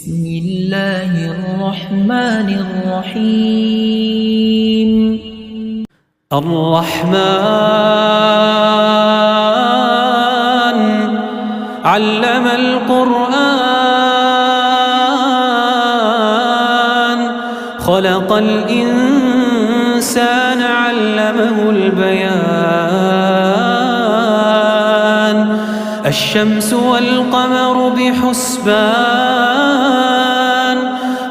بسم الله الرحمن الرحيم. الرحمن علم القرآن خلق الإنسان علمه البيان الشمس والقمر بحسبان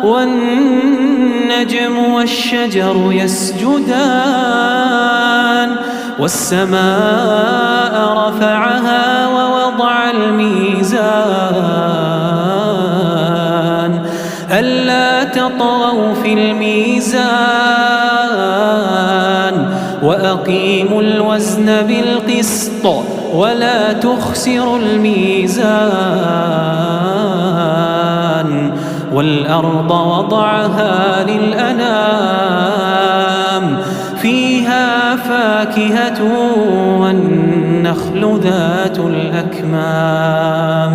والنجم والشجر يسجدان والسماء رفعها ووضع الميزان ألا تطغوا في الميزان وأقيموا الوزن بالقسط ولا تخسروا الميزان والأرض وضعها للأنام فيها فاكهة والنخل ذات الأكمام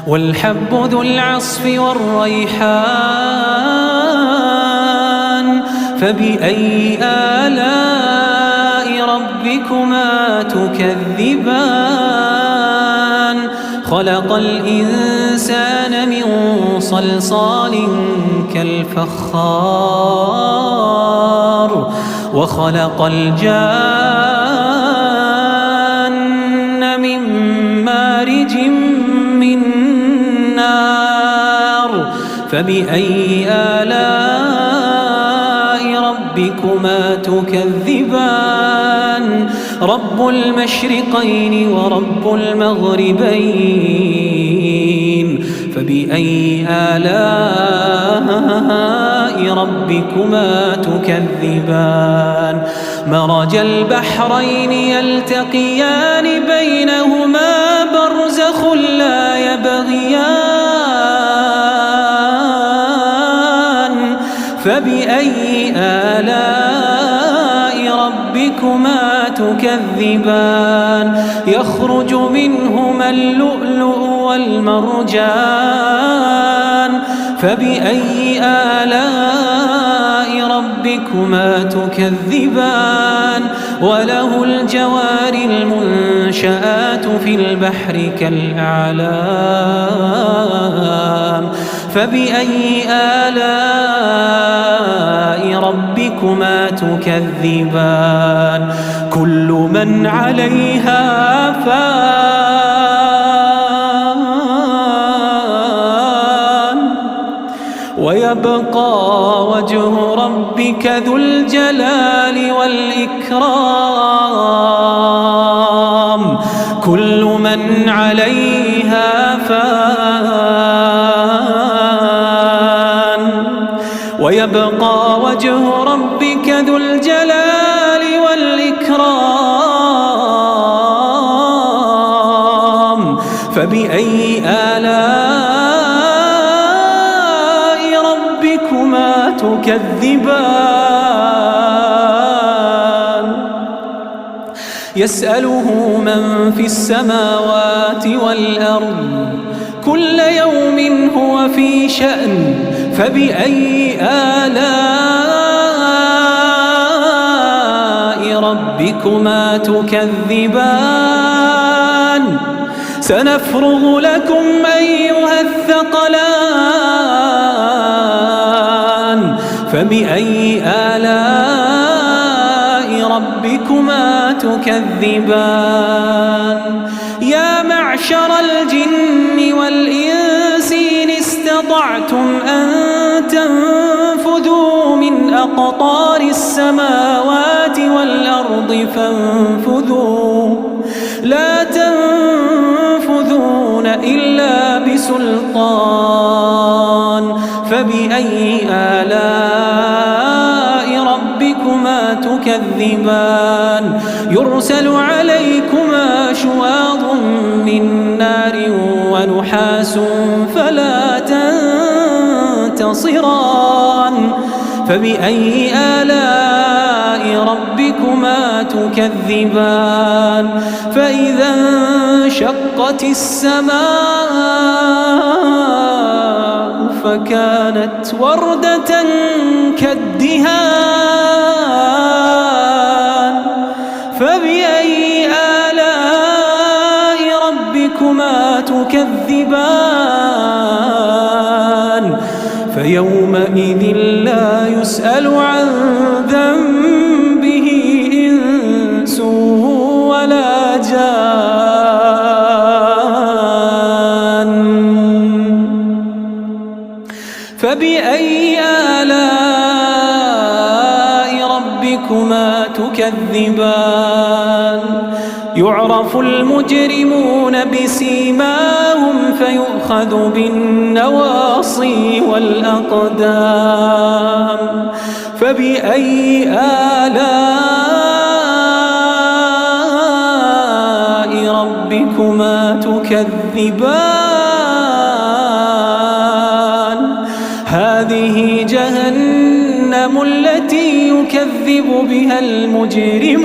والحب ذو العصف والريحان فبأي آلاء ربكما تكذبان خلق الإنسان من صلصال كالفخار وخلق الجان من مارج من نار فبأي آلاء ربكما تكذبان رب المشرقين ورب المغربين فبأي آلاء ربكما تكذبان مرج البحرين يلتقيان بينهما برزخ لا يبغيان فبأي آلاء ربكما تكذبان يخرج منهما اللؤلؤ والمرجان فبأي آلاء ربكما تكذبان وله الجوار المنشآت في البحر كالأعلام فبأي آلاء ربكما تكذبان كل من عليها فان ويبقى وجه ربك ذو الجلال والإكرام كل من عليها فان ويبقى وجه ربك ذو الجلال والإكرام فبأي آلاء ربكما تكذبان يسأله من في السماوات والأرض كل يوم هو في شأن فبأي آلاء ربكما تكذبان سنفرغ لكم أيها الثقلان فبأي آلاء ربكما تكذبان يا معشر الجن والإنس إن استطعتم أن تنفذوا من أقطار السماوات والأرض فانفذوا لا تنفذون إلا بسلطان فبأي آلاء ربكما تكذبان يرسل عليكما شواظ من نار ونحاس فلا تنتصران فبأي آلاء ربكما تكذبان فإذا انشقت السماء فكانت وردة كالدهان فبأي آلاء ربكما تكذبان فيومئذ لا يسأل عن ذنبه إنس ولا جان فبأي آلاء ربكما تكذبان يعرف المجرمون بسيماهم فيؤخذ بالنواصي والأقدام فبأي آلاء ربكما تكذبان هذه جهنم التي يكذب بها المجرمون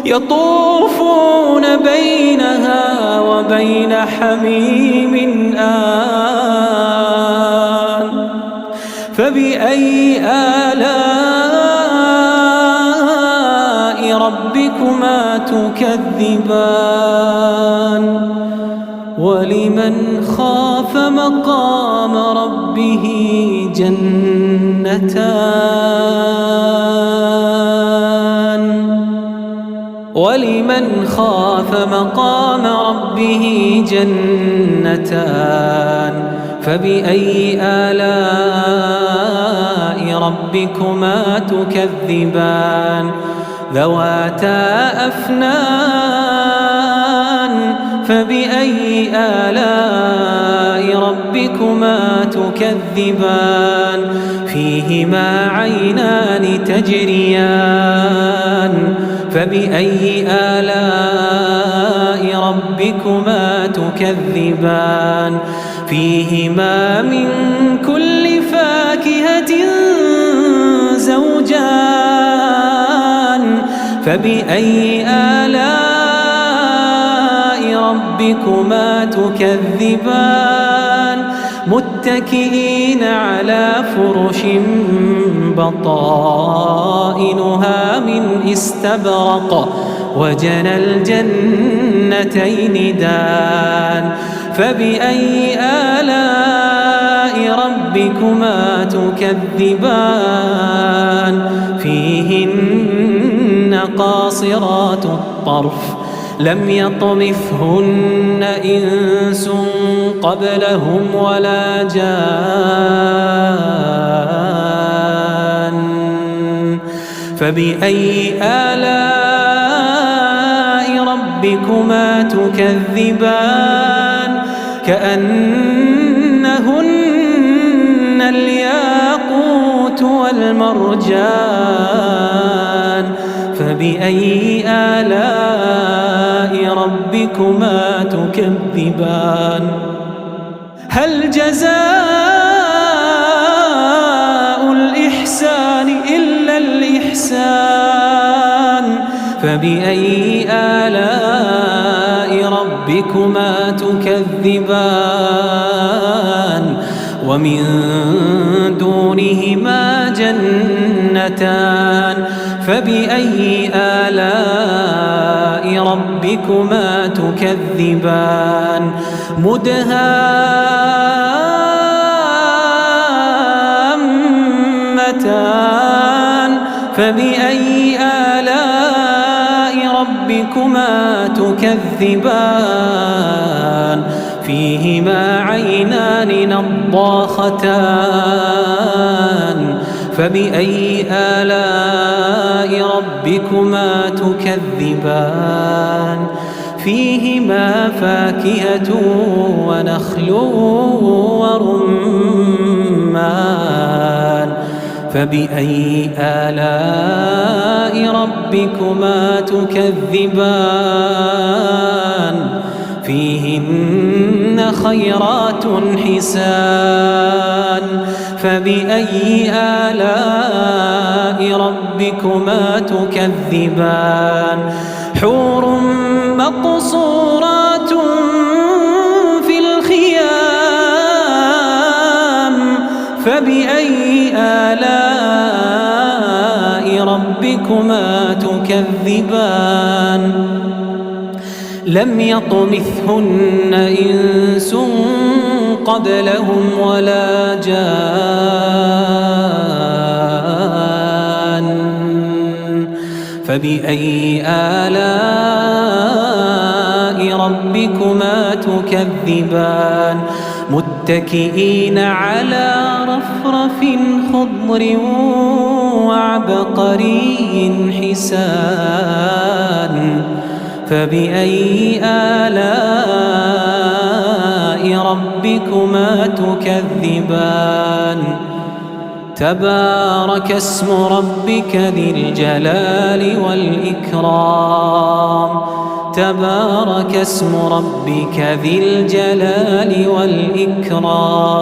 يطوفون بينها وبين حميم آن فبأي آلاء ربكما تكذبان ولمن خاف مقام ربه ولمن خاف مقام ربه جنتان فبأي آلاء ربكما تكذبان ذواتا أفنان فبأي آلاء ربكما تكذبان فيهما عينان تجريان فبأي آلاء ربكما تكذبان فيهما من كل فاكهة زوجان فبأي آلاء ربكما تكذبان متكئين على فرش بطائنها من استبرق وجنى الجنتين دان فبأي آلاء ربكما تكذبان فيهن قاصرات الطرف لم يطمثهن إنس قبلهم ولا جان فبأي آلاء ربكما تكذبان كأنهن الياقوت والمرجان فبأي آلاء ربكما تكذبان هل جزاء الإحسان إلا الإحسان فبأي آلاء ربكما تكذبان ومن دونهما جنتان فبأي آلاء ربكما تكذبان مدهامتان فبأي آلاء ربكما تكذبان فيهما عينان نضاختان فبأي آلاء ربكما تكذبان فيهما فاكهة ونخل ورمان فبأي آلاء ربكما تكذبان فيهن خيرات حسان فبأي آلاء ربكما تكذبان حور مقصورات في الخيام فبأي آلاء ربكما تكذبان لم يطمثهن إنس قبلهم ولا جان فبأي آلاء ربكما تكذبان متكئين على رفرف خضر وعبقري حسان فبأي آلاء ربكما تكذبان تبارك اسم ربك ذي الجلال والإكرام تبارك اسم ربك ذي الجلال والإكرام